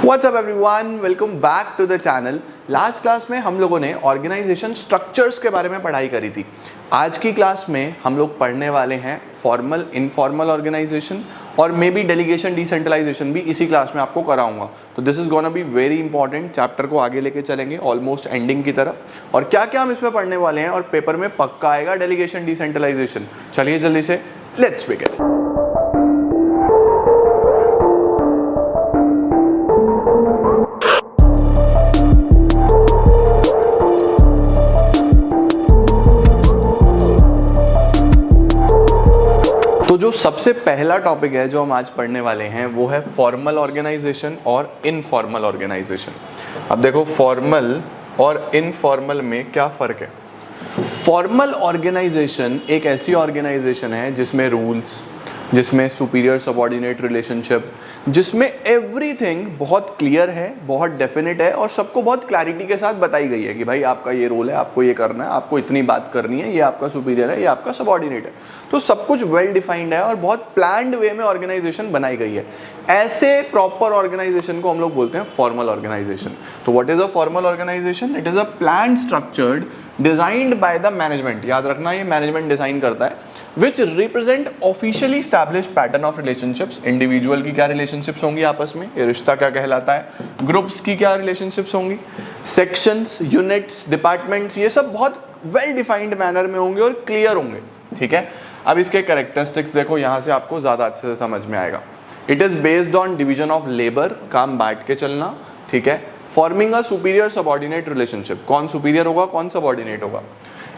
WhatsApp everyone, welcome back to the channel. Last class में हम लोगों ने ऑर्गेनाइजेशन स्ट्रक्चर्स के बारे में पढ़ाई करी थी। आज की क्लास में हम लोग पढ़ने वाले हैं फॉर्मल, इनफॉर्मल ऑर्गेनाइजेशन और मे बी डेलीगेशन, डिसेंट्रलाइजेशन भी इसी क्लास में आपको कराऊंगा। तो this is gonna be very important. Chapter को आगे लेके चलेंगे ऑलमोस्ट एंडिंग की तरफ, और क्या क्या हम इसमें पढ़ने वाले हैं और पेपर में पक्का आएगा डेलीगेशन, डिसेंट्रलाइजेशन। चलिए जल्दी से लेट्स बिगिन। तो जो सबसे पहला टॉपिक है जो हम आज पढ़ने वाले हैं वो है फॉर्मल ऑर्गेनाइजेशन और इनफॉर्मल ऑर्गेनाइजेशन। अब देखो, फॉर्मल और इनफॉर्मल में क्या फ़र्क है। फॉर्मल ऑर्गेनाइजेशन एक ऐसी ऑर्गेनाइजेशन है जिसमें रूल्स, जिसमें सुपीरियर सबऑर्डिनेट रिलेशनशिप, जिसमें एवरीथिंग बहुत क्लियर है, बहुत डेफिनेट है और सबको बहुत क्लैरिटी के साथ बताई गई है कि भाई आपका ये रोल है, आपको ये करना है, आपको इतनी बात करनी है, ये आपका सुपीरियर है, ये आपका सबऑर्डिनेट है। तो सब कुछ वेल डिफाइंड है और बहुत प्लान्ड वे में ऑर्गेनाइजेशन बनाई गई है। ऐसे प्रॉपर ऑर्गेनाइजेशन को हम लोग बोलते हैं फॉर्मल ऑर्गेनाइजेशन। तो what is a formal organisation? It is a planned, structured, designed by the management. याद रखना, ये मैनेजमेंट डिजाइन करता है। Which represent officially establish pattern of relationships. Individual की क्या रिलेशनशिप्स होंगी आपस में, ये रिश्ता क्या कहलाता है। ग्रुप्स की क्या रिलेशनशिप्स होंगी, सेक्शंस, यूनिट्स, डिपार्टमेंट्स, ये सब बहुत वेल डिफाइंड मैनर में होंगे और क्लियर होंगे। ठीक है, अब इसके कैरेक्टरिस्टिक्स देखो, यहां से आपको ज्यादा अच्छे से समझ में आएगा। It is based on division of labour, काम बांट के चलना। ठीक है, forming a superior subordinate relationship, कौन सुपीरियर होगा, कौन सबऑर्डिनेट होगा।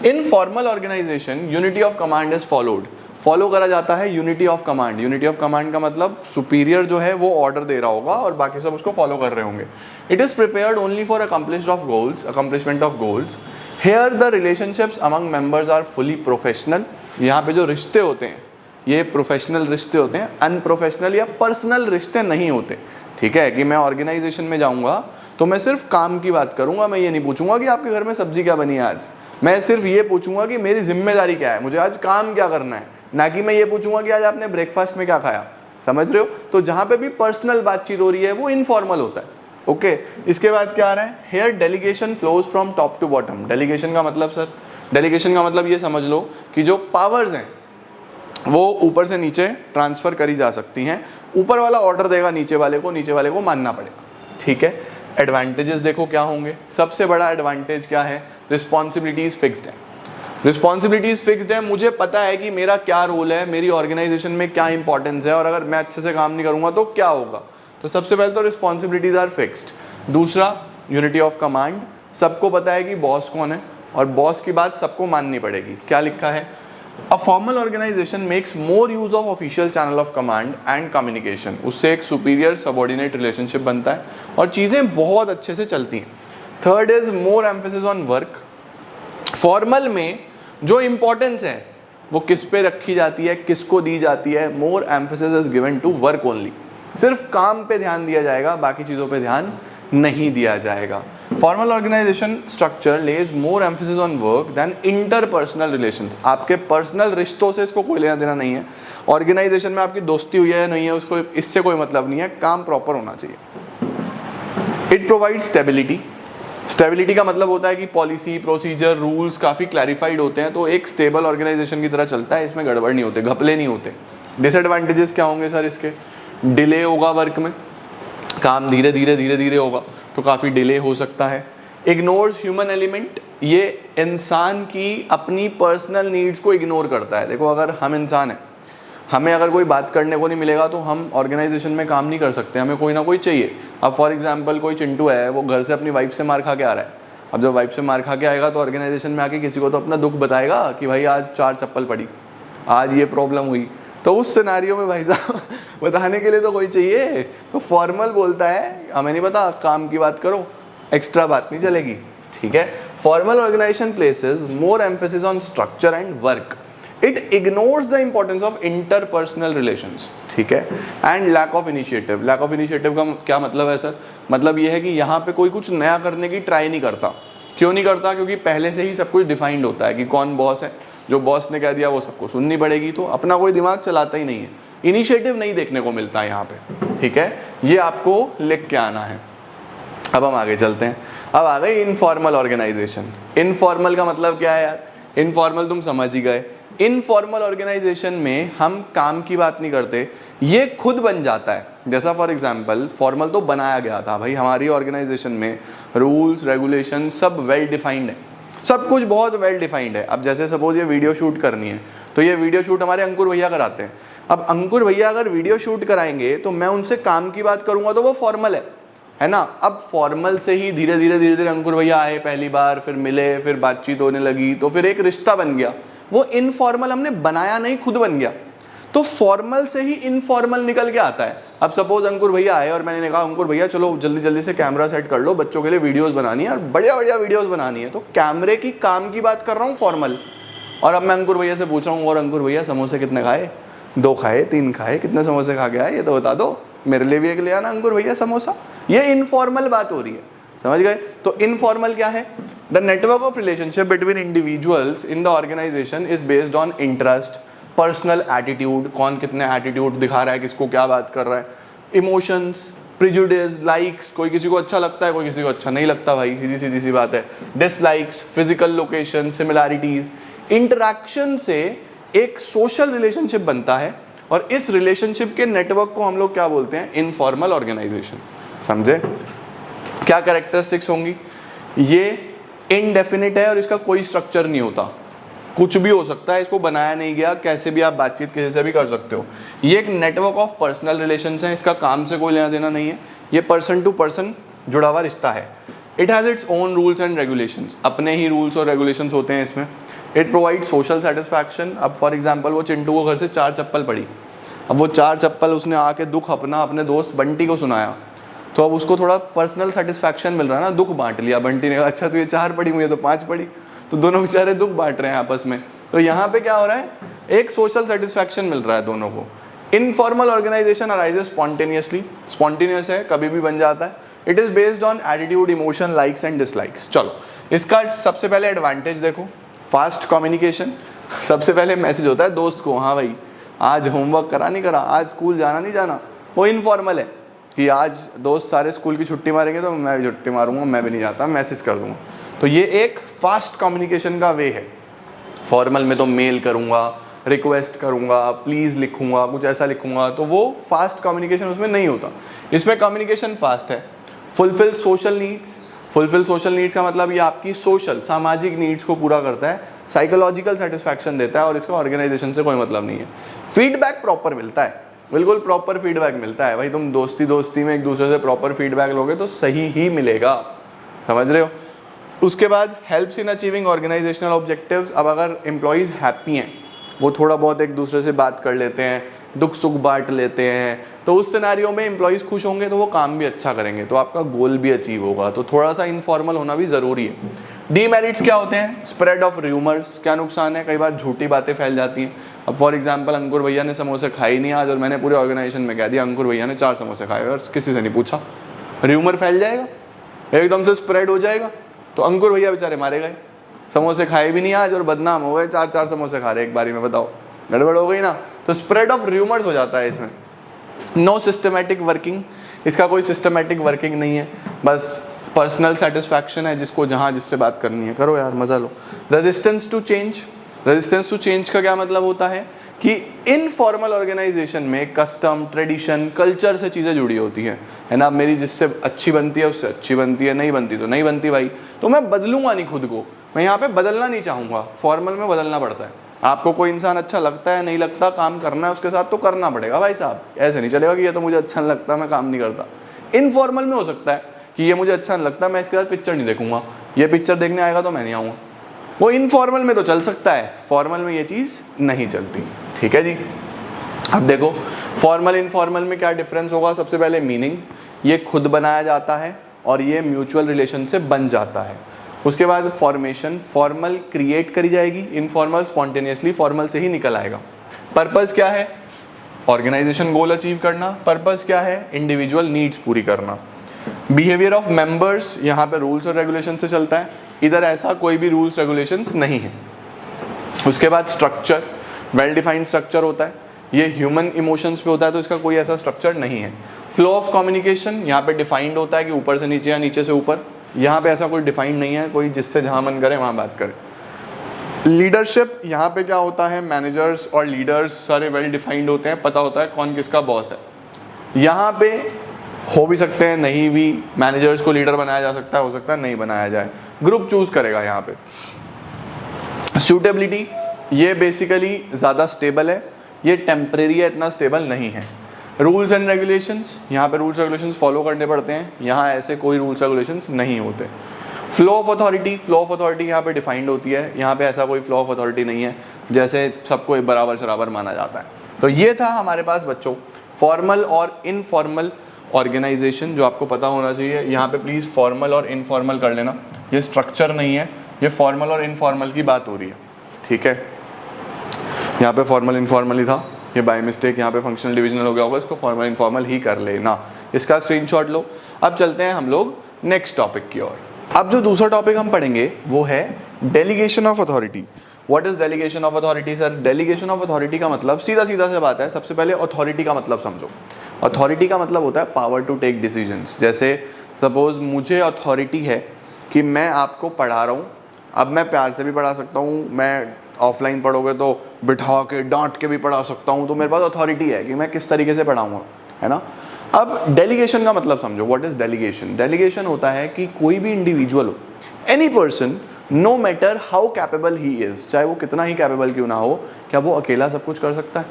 In formal organisation unity of command is followed, follow करा जाता है unity of command. Unity of command का मतलब सुपीरियर जो है वो ऑर्डर दे रहा होगा और बाकी सब उसको फॉलो कर रहे होंगे। It is prepared only for accomplishment of goals. Here the relationships among members are fully professional. यहाँ पे जो रिश्ते होते हैं ये प्रोफेशनल रिश्ते होते हैं, अनप्रोफेशनल या पर्सनल रिश्ते नहीं होते। ठीक है, कि मैं ऑर्गेनाइजेशन में जाऊंगा तो मैं सिर्फ काम की बात करूंगा, मैं ये नहीं पूछूंगा कि आपके घर में सब्जी क्या बनी है आज। मैं सिर्फ ये पूछूंगा कि मेरी जिम्मेदारी क्या है, मुझे आज काम क्या करना है, ना कि मैं ये पूछूंगा कि आज आपने ब्रेकफास्ट में क्या खाया। समझ रहे हो? तो जहां पे भी पर्सनल बातचीत हो रही है वो इनफॉर्मल होता है। ओके, इसके बाद क्या आ रहा है, here delegation flows from top to bottom. Delegation का मतलब सर, डेलीगेशन का मतलब ये समझ लो कि जो पावर्स हैं वो ऊपर से नीचे ट्रांसफर करी जा सकती हैं। ऊपर वाला ऑर्डर देगा नीचे वाले को, नीचे वाले को मानना पड़ेगा। ठीक है, एडवांटेजेस देखो क्या होंगे। सबसे बड़ा एडवांटेज क्या है, रिस्पॉन्सिबिलिटीज फिक्स्ड है। रिस्पॉन्सिबिलिटीज फिक्स्ड है, मुझे पता है कि मेरा क्या रोल है, मेरी ऑर्गेनाइजेशन में क्या इंपॉर्टेंस है और अगर मैं अच्छे से काम नहीं करूंगा तो क्या होगा। तो सबसे पहले तो रिस्पॉन्सिबिलिटीज आर फिक्स्ड। दूसरा, यूनिटी ऑफ कमांड, सबको पता है कि बॉस कौन है और बॉस की बात सबको माननी पड़ेगी। क्या लिखा है, A formal organization makes more use of official channel of command and communication। उससे एक superior subordinate relationship बनता है और चीज़ें बहुत अच्छे से चलती हैं। Third is more emphasis on work। Formal में जो importance है वो किस पे रखी जाती है, किसको दी जाती है। More emphasis is given to work only। सिर्फ काम पे ध्यान दिया जाएगा, बाकी चीज़ों पे ध्यान नहीं दिया जाएगा। Formal organisation structure lays more emphasis on work than interpersonal relations. आपके पर्सनल रिश्तों से इसको कोई लेना देना नहीं है। ऑर्गेनाइजेशन में आपकी दोस्ती हुई है या नहीं है उसको, इससे कोई मतलब नहीं है, काम प्रॉपर होना चाहिए। It provide stability. स्टेबिलिटी का मतलब होता है कि पॉलिसी, प्रोसीजर, रूल्स काफ़ी क्लैरिफाइड होते हैं, तो एक स्टेबल ऑर्गेनाइजेशन की तरह चलता है, इसमें गड़बड़ नहीं होते, घपले नहीं होते। डिसएडवांटेजेस क्या होंगे सर इसके, डिले होगा वर्क में, काम धीरे धीरे होगा तो काफ़ी डिले हो सकता है। इग्नोर्स ह्यूमन एलिमेंट, ये इंसान की अपनी पर्सनल नीड्स को इग्नोर करता है। देखो, अगर हम इंसान हैं, हमें अगर कोई बात करने को नहीं मिलेगा तो हम ऑर्गेनाइजेशन में काम नहीं कर सकते, हमें कोई ना कोई चाहिए। अब फॉर एग्जांपल कोई चिंटू है, वो घर से अपनी वाइफ से मार खा के आ रहा है। अब जब वाइफ से मार खा के आएगा तो ऑर्गेनाइजेशन में आके किसी को तो अपना दुख बताएगा कि भाई आज 4 चप्पल पड़ी, आज ये प्रॉब्लम हुई। तो उस सिनेरियो में भाई साहब बताने के लिए तो कोई चाहिए। तो फॉर्मल बोलता है हमें नहीं पता, काम की बात करो, एक्स्ट्रा बात नहीं चलेगी। ठीक है, formal organisation places more emphasis on structure and work. It ignores the importance of interpersonal relations. ठीक है, and lack of initiative. Lack of initiative का क्या मतलब है सर, मतलब ये है कि यहाँ पे कोई कुछ नया करने की ट्राई नहीं करता। क्यों नहीं करता? क्योंकि पहले से ही सब कुछ डिफाइंड होता है कि कौन बॉस है, जो बॉस ने कह दिया वो सबको सुननी पड़ेगी, तो अपना कोई दिमाग चलाता ही नहीं है। इनिशिएटिव नहीं देखने को मिलता है यहाँ पे। ठीक है, ये आपको लिख के आना है। अब हम आगे चलते हैं। अब आ गई इनफॉर्मल ऑर्गेनाइजेशन। इनफॉर्मल का मतलब क्या है यार? इनफॉर्मल तुम समझ ही गए। इनफॉर्मल ऑर्गेनाइजेशन में हम काम की बात नहीं करते, ये खुद बन जाता है। जैसा फॉर एग्जांपल फॉर्मल तो बनाया गया था भाई, हमारी ऑर्गेनाइजेशन में रूल्स रेगुलेशन सब वेल डिफाइंड है, सब कुछ बहुत वेल डिफाइंड है। अब जैसे सपोज ये वीडियो शूट करनी है, तो ये वीडियो शूट हमारे अंकुर भैया कराते हैं। अब अंकुर भैया अगर वीडियो शूट कराएंगे तो मैं उनसे काम की बात करूंगा तो वो फॉर्मल है ना। अब फॉर्मल से ही धीरे धीरे अंकुर भैया आए पहली बार, फिर मिले, फिर बातचीत होने लगी, तो फिर एक रिश्ता बन गया। वो इनफॉर्मल हमने बनाया नहीं, खुद बन गया। तो फॉर्मल से ही इनफॉर्मल निकल के आता है। अब सपोज अंकुर भैया आए और मैंने कहा अंकुर भैया चलो जल्दी जल्दी से कैमरा सेट कर लो, बच्चों के लिए वीडियोस बनानी है और बढ़िया बढ़िया वीडियोस बनानी है। तो कैमरे की काम की बात कर रहा हूँ फॉर्मल। और अब मैं अंकुर भैया से पूछ रहा हूँ, और अंकुर भैया समोसे कितने खाए? 2 खाए, 3 खाए, कितने समोसे खा के आए ये तो बता दो, मेरे लिए भी एक ले आना अंकुर भैया समोसा। ये इनफॉर्मल बात हो रही है, समझ गए? तो इनफॉर्मल क्या है? The network of relationship between individuals in the organisation is based on interest, personal attitude, कौन कितने एटीट्यूड दिखा रहा है, किसको क्या बात कर रहा है, इमोशंस, प्रिजुडिस, लाइक्स, कोई किसी को अच्छा लगता है, कोई किसी को अच्छा नहीं लगता भाई, सीधी सी बात है, dislikes, physical location, similarities, interaction से एक सोशल रिलेशनशिप बनता है। और इस रिलेशनशिप के नेटवर्क को हम लोग क्या बोलते हैं? Informal organisation. समझे? क्या कैरेक्टरिस्टिक्स होंगी? ये इनडेफिनिट है और इसका कोई स्ट्रक्चर नहीं होता, कुछ भी हो सकता है, इसको बनाया नहीं गया, कैसे भी आप बातचीत किसी से भी कर सकते हो। ये एक नेटवर्क ऑफ पर्सनल रिलेशंस है, इसका काम से कोई लेना देना नहीं है, ये पर्सन टू पर्सन जुड़ा हुआ रिश्ता है। It has its own rules and regulations, अपने ही रूल्स और रेगुलेशंस होते हैं इसमें। It provide social satisfaction. अब फॉर एग्जाम्पल वो चिंटू को घर से 4 चप्पल पड़ी, अब वो 4 चप्पल उसने आके दुख अपने दोस्त बंटी को सुनाया, तो अब उसको थोड़ा पर्सनल सेटिस्फैक्शन मिल रहा है ना, दुख बांट लिया। बंटी ने कहा अच्छा तो ये 4 पड़ी, मुझे तो 5 पड़ी, तो दोनों बेचारे दुख बांट रहे हैं आपस में। तो यहाँ पे क्या हो रहा है? एक सोशल सेटिस्फैक्शन मिल रहा है दोनों को। Informal organisation arises spontaneously, spontaneous है, कभी भी बन जाता है। It is based on attitude, emotion, likes and dislikes. चलो इसका सबसे पहले एडवांटेज देखो, फास्ट कम्युनिकेशन। सबसे पहले मैसेज होता है दोस्त को, हाँ भाई आज होमवर्क करा नहीं करा, आज स्कूल जाना नहीं जाना। वो इनफॉर्मल है कि आज दोस्त सारे स्कूल की छुट्टी मारेंगे तो मैं भी छुट्टी मारूंगा, मैं भी नहीं जाता, मैसेज कर दूंगा। तो ये एक फास्ट कम्युनिकेशन का वे है। फॉर्मल में तो मेल करूंगा, रिक्वेस्ट करूंगा, प्लीज़ लिखूंगा, कुछ ऐसा लिखूंगा, तो वो फास्ट कम्युनिकेशन उसमें नहीं होता। इसमें कम्युनिकेशन फास्ट है। Fulfil social needs. Fulfil social needs का मतलब ये आपकी सोशल, सामाजिक नीड्स को पूरा करता है, साइकोलॉजिकल सेटिस्फैक्शन देता है और इसका ऑर्गेनाइजेशन से कोई मतलब नहीं है। फीडबैक प्रॉपर मिलता है, बिल्कुल प्रॉपर फीडबैक मिलता है भाई। तुम दोस्ती में एक दूसरे से प्रॉपर फीडबैक लोगे तो सही ही मिलेगा, समझ रहे हो? उसके बाद helps in achieving organisational objectives. अब अगर एम्प्लॉयज़ हैप्पी हैं, वो थोड़ा बहुत एक दूसरे से बात कर लेते हैं, दुख सुख बांट लेते हैं, तो उस सिनेरियो में एम्प्लॉयज़ खुश होंगे तो वो काम भी अच्छा करेंगे, तो आपका गोल भी अचीव होगा। तो थोड़ा सा इनफॉर्मल होना भी ज़रूरी है। डीमेरिट्स क्या होते हैं? Spread of rumours. क्या नुकसान है? कई बार झूठी बातें फैल जाती हैं। अब फॉर एग्जांपल अंकुर भैया ने समोसे खाए नहीं आज और मैंने पूरे ऑर्गेनाइजेशन में कह दिया अंकुर भैया ने 4 समोसे खाए और किसी से नहीं पूछा, र्यूमर फैल जाएगा, एकदम से स्प्रेड हो जाएगा। तो अंकुर भैया बेचारे मारे गए, समोसे खाए भी नहीं आज और बदनाम हो गए, 4 समोसे खा रहे एक बारी में, बताओ गड़बड़ हो गई ना। तो स्प्रेड ऑफ र्यूमर्स हो जाता है इसमें। No systematic working. इसका कोई सिस्टमैटिक वर्किंग नहीं है, बस पर्सनल सेटिस्फैक्शन है, जिसको जहाँ जिससे बात करनी है करो यार, मजा लो। Resistance to change. Resistance to change का क्या मतलब होता है कि इनफॉर्मल ऑर्गेनाइजेशन में कस्टम, ट्रेडिशन, कल्चर से चीज़ें जुड़ी होती है ना। मेरी जिससे अच्छी बनती है उससे अच्छी बनती है, नहीं बनती तो नहीं बनती भाई, तो मैं बदलूंगा नहीं खुद को, मैं यहाँ पे बदलना नहीं चाहूँगा। फॉर्मल में बदलना पड़ता है। आपको कोई इंसान अच्छा लगता है, नहीं लगता, काम करना है उसके साथ तो करना पड़ेगा भाई साहब, ऐसे नहीं चलेगा कि ये तो मुझे अच्छा नहीं लगता मैं काम नहीं करता। इनफॉर्मल में हो सकता है कि ये मुझे अच्छा नहीं लगता, मैं इसके साथ पिक्चर नहीं देखूंगा, ये पिक्चर देखने आएगा तो मैं नहीं आऊँगा। वो इनफॉर्मल में तो चल सकता है, फॉर्मल में ये चीज़ नहीं चलती। ठीक है जी। अब देखो फॉर्मल इनफॉर्मल में क्या डिफरेंस होगा। सबसे पहले मीनिंग, ये खुद बनाया जाता है और ये म्यूचुअल रिलेशन से बन जाता है। उसके बाद फॉर्मेशन, फॉर्मल क्रिएट करी जाएगी, इनफॉर्मल स्पॉन्टेनियसली फॉर्मल से ही निकल आएगा। पर्पस क्या है? ऑर्गेनाइजेशन गोल अचीव करना। पर्पस क्या है? इंडिविजुअल नीड्स पूरी करना। बिहेवियर ऑफ मेंबर्स, यहाँ पे रूल्स और रेगुलेशन से चलता है, इधर ऐसा कोई भी रूल्स रेगुलेशंस नहीं है। उसके बाद स्ट्रक्चर, वेल डिफाइंड स्ट्रक्चर होता है, ये ह्यूमन इमोशंस पे होता है तो इसका कोई ऐसा स्ट्रक्चर नहीं है। फ्लो ऑफ कम्युनिकेशन यहाँ पे डिफाइंड होता है कि ऊपर से नीचे या नीचे से ऊपर, यहाँ पे ऐसा कोई डिफाइंड नहीं है, कोई जिससे जहाँ मन करे वहाँ बात करे। लीडरशिप यहाँ पे क्या होता है, मैनेजर्स और लीडर्स सारे वेल डिफाइंड होते हैं, पता होता है कौन किसका बॉस है। यहाँ पे हो भी सकते हैं नहीं भी, मैनेजर्स को लीडर बनाया जा सकता है, हो सकता है नहीं बनाया जाए, ग्रुप चूज करेगा यहाँ पे। सूटेबिलिटी, ये बेसिकली ज़्यादा स्टेबल है, ये टेम्परेरी है, इतना स्टेबल नहीं है। रूल्स एंड रेगुलेशंस, यहाँ पे रूल्स रेगुलेशंस फॉलो करने पड़ते हैं, यहाँ ऐसे कोई रूल्स रेगुलेशंस नहीं होते। Flow of authority, flow of authority यहाँ पे डिफाइंड होती है, यहाँ पे ऐसा कोई फ्लो ऑफ अथॉरिटी नहीं है जैसे सबको बराबर बराबर माना जाता है। तो ये था हमारे पास बच्चों फॉर्मल और इनफॉर्मल ऑर्गेनाइजेशन, जो आपको पता होना चाहिए। यहाँ पे प्लीज़ फॉर्मल और इनफॉर्मल कर लेना, ये स्ट्रक्चर नहीं है, ये फॉर्मल और इनफॉर्मल की बात हो रही है, ठीक है। यहाँ पे फॉर्मल इनफॉर्मल ही था, ये बाय मिस्टेक यहाँ पे फंक्शनल डिविजनल हो गया होगा, इसको फॉर्मल इनफॉर्मल ही कर लेना, इसका स्क्रीनशॉट लो। अब चलते हैं हम लोग नेक्स्ट टॉपिक की ओर। अब जो दूसरा टॉपिक हम पढ़ेंगे वो है delegation of authority. What is delegation of authority sir? Delegation of authority का मतलब सीधा सीधा से बात है, सबसे पहले अथॉरिटी का मतलब समझो। अथॉरिटी का मतलब होता है पावर टू टेक डिसीजंस। जैसे सपोज मुझे अथॉरिटी है कि मैं आपको पढ़ा रहा हूँ, अब मैं प्यार से भी पढ़ा सकता हूँ, मैं ऑफलाइन पढ़ोगे तो बिठा के डांट के भी पढ़ा सकता हूँ, तो मेरे पास अथॉरिटी है कि मैं किस तरीके से पढ़ाऊँगा, है ना। अब डेलीगेशन का मतलब समझो। What is delegation? डेलीगेशन होता है कि कोई भी इंडिविजुअल हो, any person, no matter how capable he is, चाहे वो कितना ही कैपेबल क्यों ना हो, क्या वो अकेला सब कुछ कर सकता है?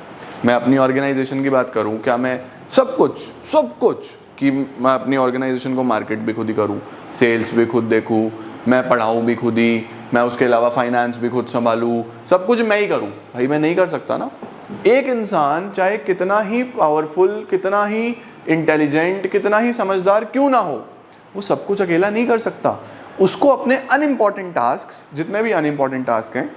मैं अपनी ऑर्गेनाइजेशन की बात करूं, क्या मैं सब कुछ कि मैं अपनी ऑर्गेनाइजेशन को मार्केट भी खुद ही करूं, सेल्स भी खुद देखूं, मैं पढ़ाऊं भी खुद ही, मैं उसके अलावा फाइनेंस भी खुद संभालूं, सब कुछ मैं ही करूं? भाई मैं नहीं कर सकता ना। एक इंसान चाहे कितना ही पावरफुल, कितना ही इंटेलिजेंट, कितना ही समझदार क्यों ना हो, वो सब कुछ अकेला नहीं कर सकता। उसको अपने अनइम्पॉर्टेंट टास्क, जितने भी अनइम्पॉर्टेंट टास्क हैं,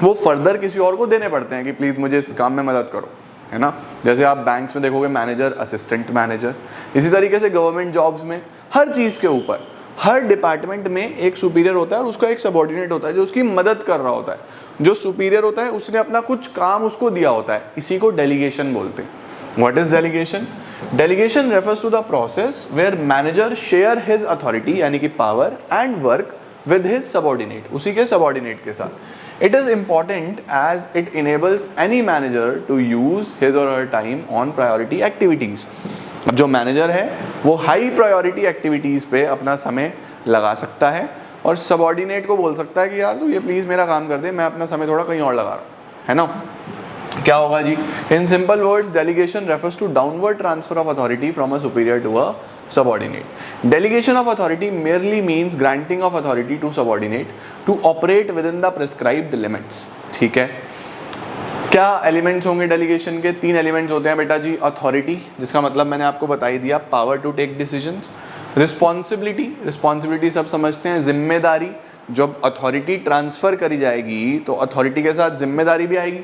वो फर्दर किसी और को देने पड़ते हैं कि प्लीज़ मुझे इस काम में मदद करो, है ना। जैसे आप बैंक्स में देखोगे मैनेजर, असिस्टेंट मैनेजर, इसी तरीके से गवर्नमेंट जॉब्स में हर चीज़ के ऊपर, हर डिपार्टमेंट में एक सुपीरियर होता है और उसका एक सबऑर्डिनेट होता है जो उसकी मदद कर रहा होता है। जो सुपीरियर होता है उसने अपना कुछ काम उसको दिया होता है, इसी को डेलीगेशन बोलते हैं। What is delegation? Delegation refers to the process where manager share his authority यानी कि power and work with his subordinate, उसी के subordinate के साथ। It is important as it enables any manager to use his or her time on priority activities। अब जो manager है वो हाई प्रायोरिटी एक्टिविटीज़ पे अपना समय लगा सकता है और सबऑर्डिनेट को बोल सकता है कि यार तू ये प्लीज़ मेरा काम कर दे, मैं अपना समय थोड़ा कहीं और लगा रहा हूँ, है ना। क्या होगा जी? In simple words, delegation refers to downward transfer of authority from a superior to a subordinate. Delegation of authority merely means granting of authority to subordinate to operate within the prescribed limits। ठीक है, क्या elements होंगे delegation के? 3 elements होते हैं बेटा जी। Authority, जिसका मतलब मैंने आपको बता ही दिया, power to take decisions. Responsibility, responsibility सब समझते हैं, जिम्मेदारी। जब अथॉरिटी ट्रांसफर करी जाएगी तो अथॉरिटी के साथ जिम्मेदारी भी आएगी,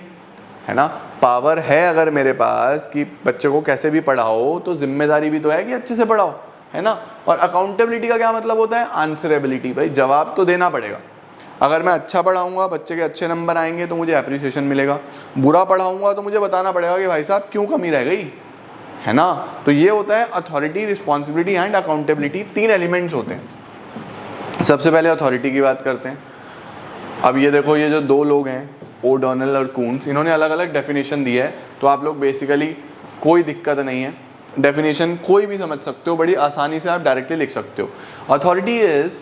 है ना। पावर है अगर मेरे पास कि बच्चे को कैसे भी पढ़ाओ, तो जिम्मेदारी भी तो है कि अच्छे से पढ़ाओ, है ना। और अकाउंटेबिलिटी का क्या मतलब होता है? आंसरेबिलिटी, भाई जवाब तो देना पड़ेगा। अगर मैं अच्छा पढ़ाऊंगा, बच्चे के अच्छे नंबर आएंगे तो मुझे अप्रिसिएशन मिलेगा, बुरा पढ़ाऊंगा तो मुझे बताना पड़ेगा कि भाई साहब क्यों कमी रह गई, है ना। तो ये होता है authority, responsibility and accountability, 3 elements होते हैं। सबसे पहले अथॉरिटी की बात करते हैं। अब ये देखो, ये जो 2 लोग हैं, ओडोनेल और कून्स, इन्होंने अलग अलग डेफिनेशन दी है, तो आप लोग बेसिकली कोई दिक्कत नहीं है, डेफिनेशन कोई भी समझ सकते हो, बड़ी आसानी से आप डायरेक्टली लिख सकते हो। Authority is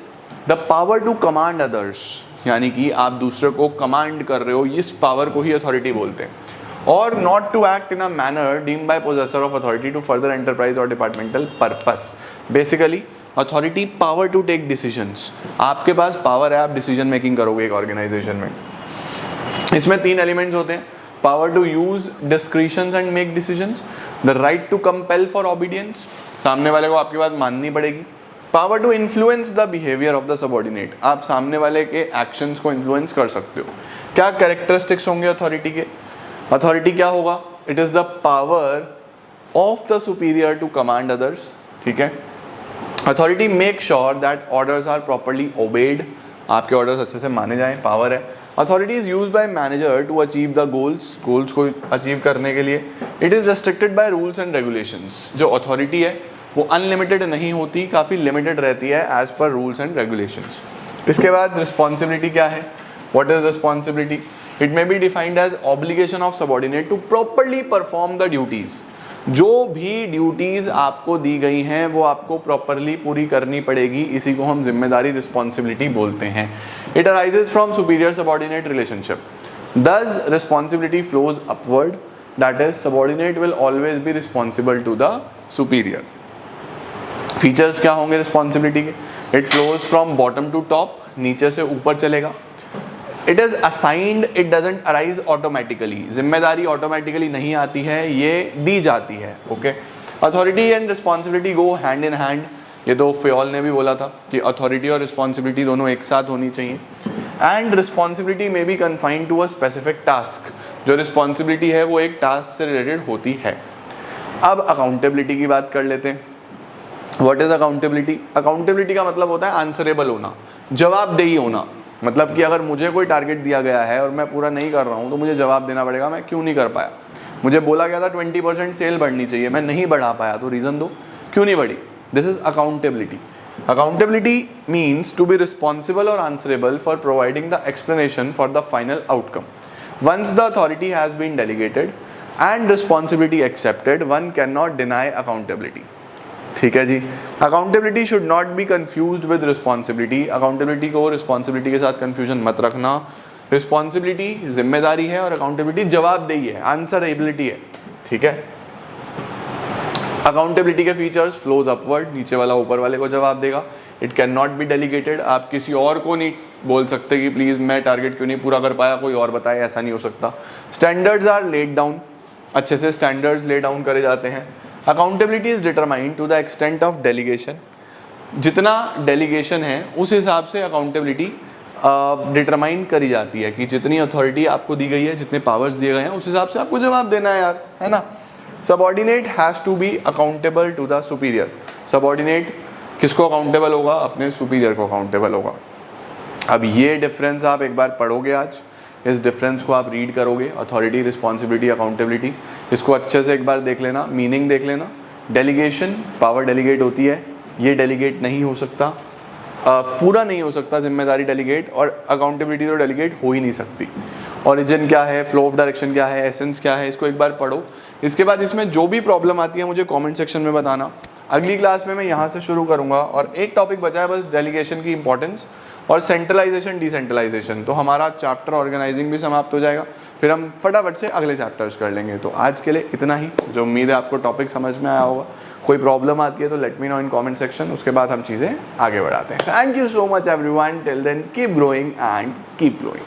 the power to command others, यानी कि आप दूसरे को कमांड कर रहे हो, इस पावर को ही अथॉरिटी बोलते हैं। और not to act in a manner deemed by possessor of authority to further enterprise और departmental purpose. Basically authority, power to take decisions, आपके पास पावर है, आप डिसीजन मेकिंग करोगे एक ऑर्गेनाइजेशन में। इसमें 3 एलिमेंट्स होते हैं, power to use discretions and make decisions, the right to compel for obedience, सामने वाले को आपकी बात माननी पड़ेगी। Power to influence the behaviour of the subordinate, आप सामने वाले के एक्शंस को इन्फ्लुएंस कर सकते हो। क्या कैरेक्टरिस्टिक्स होंगे अथॉरिटी के? अथॉरिटी क्या होगा? It is the power of the superior to command others, ठीक है। Authority make sure that orders are properly obeyed, आपके ऑर्डर्स अच्छे से माने जाएं, पावर है। Authority is use by manager to achieve the goals को अचीव करने के लिए। It is restricted by rules and regulations. जो अथॉरिटी है वो अनलिमिटेड नहीं होती, काफ़ी लिमिटेड रहती है as per rules and regulations. इसके बाद रिस्पॉन्सिबिलिटी क्या है? What is responsibility? It may be defined as obligation of subordinate to properly perform the duties. जो भी ड्यूटीज आपको दी गई हैं वो आपको प्रॉपरली पूरी करनी पड़ेगी, इसी को हम जिम्मेदारी रिस्पॉन्सिबिलिटी बोलते हैं। It arises from superior subordinate relationship. Thus responsibility flows upward, that is subordinate will always be responsible to the superior. Features क्या होंगे रिस्पॉन्सिबिलिटी के? It flows from bottom to top, नीचे से ऊपर चलेगा। It is assigned, it doesn't arise automatically. जिम्मेदारी automatically नहीं आती है, ये दी जाती है। Okay, authority and responsibility go hand in hand. ये तो फ्योल ने भी बोला था कि अथॉरिटी और रिस्पॉन्सिबिलिटी दोनों एक साथ होनी चाहिए। एंड रिस्पॉन्सिबिलिटी में be confined to a specific task. जो रिस्पॉन्सिबिलिटी है वो एक टास्क से रिलेटेड होती है। अब अकाउंटेबिलिटी की बात कर लेते हैं। What is accountability? अकाउंटेबिलिटी का मतलब होता है आंसरेबल होना, जवाबदेही होना। मतलब कि अगर मुझे कोई टारगेट दिया गया है और मैं पूरा नहीं कर रहा हूँ तो मुझे जवाब देना पड़ेगा, मैं क्यों नहीं कर पाया। मुझे बोला गया था 20% सेल बढ़नी चाहिए, मैं नहीं बढ़ा पाया, तो रीज़न दो क्यों नहीं बढ़ी। This is accountability. Accountability means to be responsible or answerable for providing the explanation for the final outcome. Once the authority has been delegated and responsibility accepted, one cannot deny accountability. ठीक है जी। Accountability should not be confused with responsibility. Accountability को responsibility के साथ confusion मत रखना। Responsibility जिम्मेदारी है और accountability जवाबदेही है, answerability है। ठीक है। अकाउंटेबिलिटी के फीचर्स, फ्लोज अपवर्ड, नीचे वाला ऊपर वाले को जवाब देगा। It can not be delegated, आप किसी और को नहीं बोल सकते कि प्लीज़ मैं टारगेट क्यों नहीं पूरा कर पाया, कोई और बताए, ऐसा नहीं हो सकता। स्टैंडर्ड्स आर लेड डाउन, अच्छे से स्टैंडर्ड्स ले डाउन करे जाते हैं। Accountability is determined to the extent of delegation. जितना डेलीगेशन है उस हिसाब से अकाउंटेबिलिटी डिटरमाइन करी जाती है कि जितनी अथॉरिटी आपको दी गई है, जितने पावर्स दिए गए हैं, उस हिसाब से आपको जवाब देना है यार, है ना। Subordinate has to be accountable to the superior. Subordinate किसको अकाउंटेबल होगा? अपने सुपीरियर को अकाउंटेबल होगा। अब ये डिफरेंस आप एक बार पढ़ोगे आज, इस डिफरेंस को आप रीड करोगे, अथॉरिटी, रिस्पॉन्सिबिलिटी, अकाउंटेबिलिटी, इसको अच्छे से एक बार देख लेना, मीनिंग देख लेना। डेलीगेशन, पावर डेलीगेट होती है, ये डेलीगेट नहीं हो सकता, पूरा नहीं हो सकता जिम्मेदारी डेलीगेट, और अकाउंटेबिलिटी तो डेलीगेट हो ही नहीं सकती। ओरिजिन क्या है, फ्लो ऑफ डायरेक्शन क्या है, एसेंस क्या है, इसको एक बार पढ़ो। इसके बाद इसमें जो भी प्रॉब्लम आती है मुझे कमेंट सेक्शन में बताना। अगली क्लास में मैं यहाँ से शुरू करूँगा और एक टॉपिक बचा है बस, डेलीगेशन की इंपॉर्टेंस और सेंट्रलाइजेशन, डिसेंट्रलाइजेशन। तो हमारा चैप्टर ऑर्गेनाइजिंग भी समाप्त हो जाएगा, फिर हम फटाफट से अगले चैप्टर्स कर लेंगे। तो आज के लिए इतना ही। जो उम्मीद है आपको टॉपिक समझ में आया होगा। कोई प्रॉब्लम आती है तो let me know in comment section, उसके बाद हम चीज़ें आगे बढ़ाते हैं। Thank you so much everyone, till then keep growing and keep glowing.